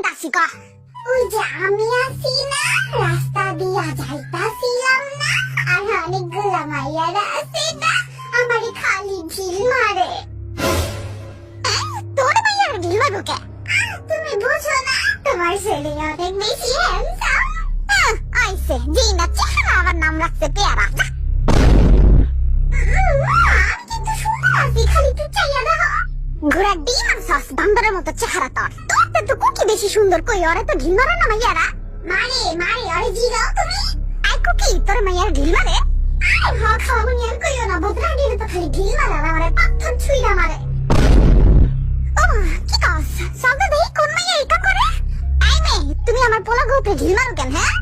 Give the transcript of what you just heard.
কোনটাছি ক? ওই যে আমি আছি না, রাস্তা দিয়া যাইতাছিলাম না, আর অনেকগুলা মাইয়ারা আছে না, আমারে খালি ঢিল মারে। তোর মাইয়ারা ঢিল মারবো কে? তুমি বুঝো না, তোমার ছেলে অনেক বেশি হ্যান্ডসাম। আইসে জিনা চেহারা আবার নাম রাখছে পেয়ারা। আমি কিন্তু সুন্দর আছি, খালি তুই চাইয়া দেখো। ঘোড়ার ডিম আর সস বান্দরের মতো চেহারা তোর। তোর তো কুকি বেশি সুন্দর, কই ওরে তো ঢিল মারে না মাইয়ারা? মারে মারে, ওরে জিগাও তুমি। আই কুকি তোর মাইয়ার ঢিল মারে? আরে হ খাওয়া মুনিয়ার কইও না, বদরা দিলে তো খালি ঢিল মারে আর আমারে পাথর ছুঁইরা মারে। ও কি কস? সবে দেই কোন মাইয়া এটা করে? আই মে তুমি আমার পোলা গোপে ঢিল মারো কেন? হ্যাঁ